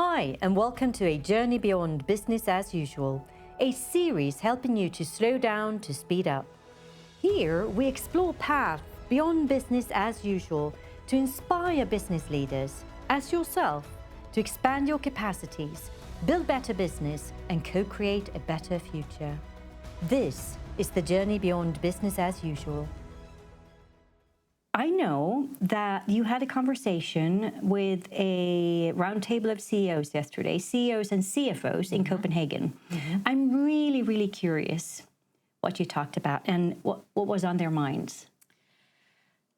Hi, and welcome to A Journey Beyond Business as Usual, a series helping you to slow down to speed up. Here, we explore paths beyond business as usual to inspire business leaders, as yourself, to expand your capacities, build better business, and co-create a better future. This is the Journey Beyond Business as Usual. I know that you had a conversation with a roundtable of CEOs yesterday, CEOs and CFOs in Copenhagen. I'm really curious what you talked about and what was on their minds.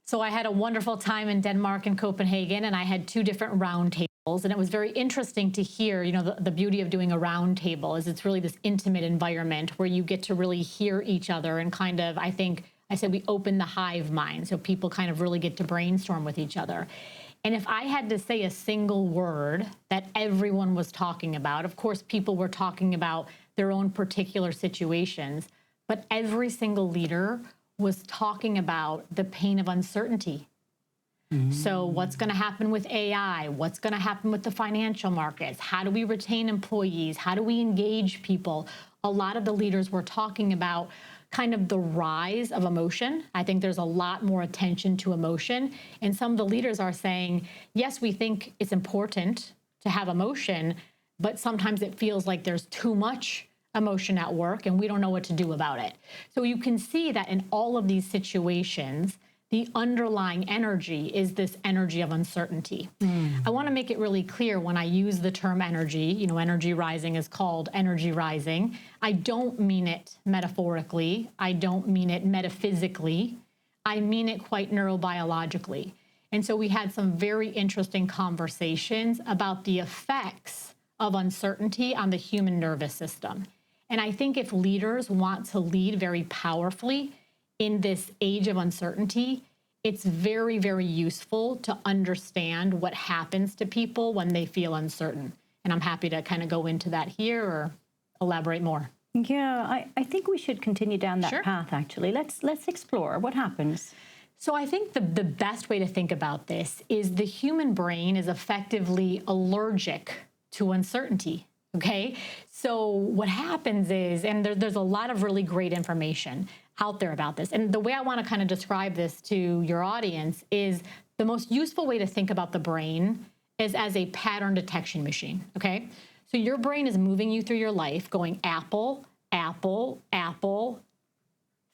So I had a wonderful time in Denmark and Copenhagen, and I had two different roundtables, and it was very interesting to hear, the beauty of doing a roundtable is it's really this intimate environment where you get to really hear each other and kind of, I said we open the hive mind, so people kind of really get to brainstorm with each other. And if I had to say a single word that everyone was talking about, of course, people were talking about their own particular situations, but every single leader was talking about the pain of uncertainty. So what's going to happen with AI? What's going to happen with the financial markets? How do we retain employees? How do we engage people? A lot of the leaders were talking about kind of the rise of emotion. I think there's a lot more attention to emotion. And some of the leaders are saying, yes, we think it's important to have emotion, but sometimes it feels like there's too much emotion at work and we don't know what to do about it. So you can see that in all of these situations, the underlying energy is this energy of uncertainty. I want to make it really clear when I use the term energy, energy rising is called energy rising. I don't mean it metaphorically. I don't mean it metaphysically. I mean it quite neurobiologically. And so we had some very interesting conversations about the effects of uncertainty on the human nervous system. And I think if leaders want to lead very powerfully in this age of uncertainty, it's very useful to understand what happens to people when they feel uncertain. And I'm happy to kind of go into that here or elaborate more. Yeah, I think we should continue down that path, actually. Let's explore what happens. So I think the best way to think about this is the human brain is effectively allergic to uncertainty. Okay, so what happens is, and there's a lot of really great information out there about this. And the way I want to kind of describe this to your audience is the most useful way to think about the brain is as a pattern detection machine. Okay, so your brain is moving you through your life going apple, apple, apple,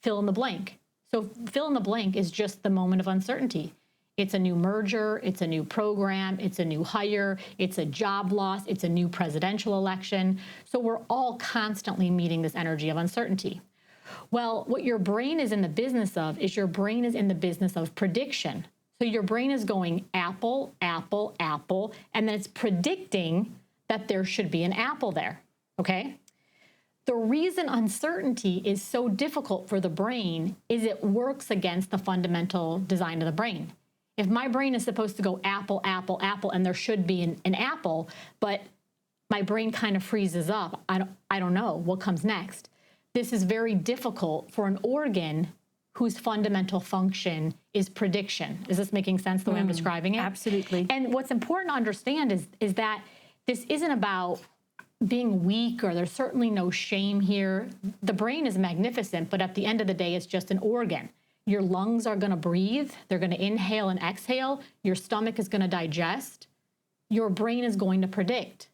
fill in the blank. So fill in the blank is just the moment of uncertainty. It's a new merger, it's a new program, it's a new hire, it's a job loss, it's a new presidential election. So we're all constantly meeting this energy of uncertainty. Well, what your brain is in the business of is your brain is in the business of prediction. So your brain is going apple, apple, apple, and then it's predicting that there should be an apple there, okay? The reason uncertainty is so difficult for the brain is it works against the fundamental design of the brain. If my brain is supposed to go apple, apple, apple, and there should be an apple, but my brain kind of freezes up, I don't know what comes next. This is very difficult for an organ whose fundamental function is prediction. Is this making sense the way I'm describing it? Absolutely. And what's important to understand is that this isn't about being weak, or there's certainly no shame here. The brain is magnificent, but at the end of the day, it's just an organ. Your lungs are going to breathe. They're going to inhale and exhale. Your stomach is going to digest. Your brain is going to predict.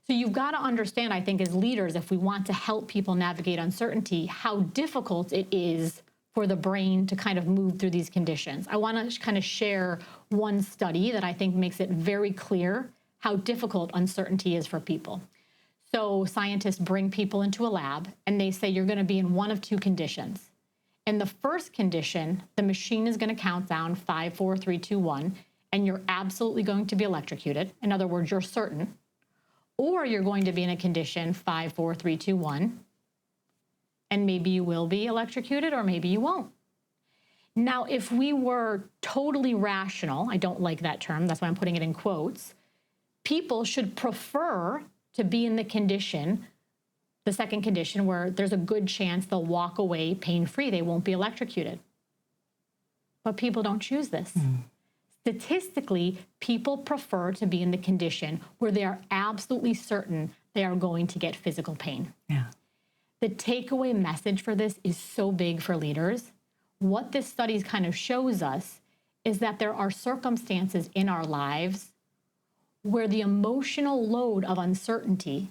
So you've got to understand, I think, as leaders, if we want to help people navigate uncertainty, how difficult it is for the brain to kind of move through these conditions. I want to kind of share one study that I think makes it very clear how difficult uncertainty is for people. So scientists bring people into a lab and they say you're going to be in one of two conditions. In the first condition, the machine is going to count down 5, 4, 3, 2, 1, and you're absolutely going to be electrocuted. In other words, you're certain. Or you're going to be in a condition 5, 4, 3, 2, 1, and maybe you will be electrocuted or maybe you won't. Now, if we were totally rational, I don't like that term, that's why I'm putting it in quotes, people should prefer to be in the second condition where there's a good chance they'll walk away pain-free, they won't be electrocuted. But people don't choose this. Statistically, people prefer to be in the condition where they are absolutely certain they are going to get physical pain. Yeah. The takeaway message for this is so big for leaders. What this study kind of shows us is that there are circumstances in our lives where the emotional load of uncertainty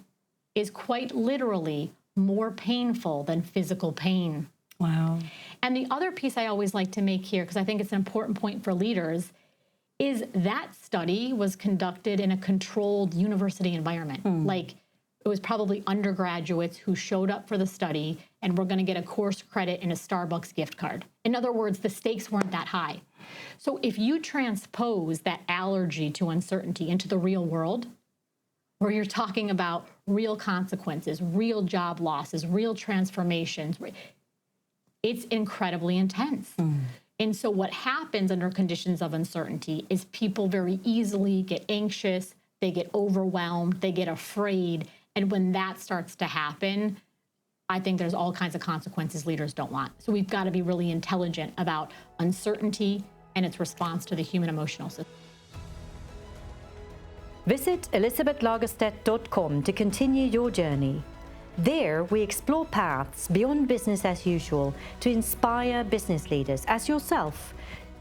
is quite literally more painful than physical pain. Wow. And the other piece I always like to make here, because I think it's an important point for leaders, is that study was conducted in a controlled university environment. Like, it was probably undergraduates who showed up for the study and were going to get a course credit and a Starbucks gift card. In other words, the stakes weren't that high. So if you transpose that allergy to uncertainty into the real world, where you're talking about real consequences, real job losses, real transformations, it's incredibly intense. And so what happens under conditions of uncertainty is people very easily get anxious, they get overwhelmed, they get afraid. And when that starts to happen, I think there's all kinds of consequences leaders don't want. So we've got to be really intelligent about uncertainty and its response to the human emotional system. Visit ElisabetLagerstedt.com to continue your journey. There, we explore paths beyond business as usual to inspire business leaders as yourself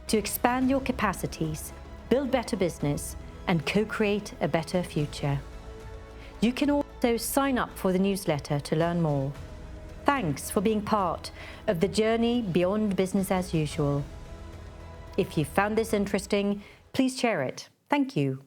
to expand your capacities, build better business, and co-create a better future. You can also sign up for the newsletter to learn more. Thanks for being part of the journey beyond business as usual. If you found this interesting, please share it. Thank you.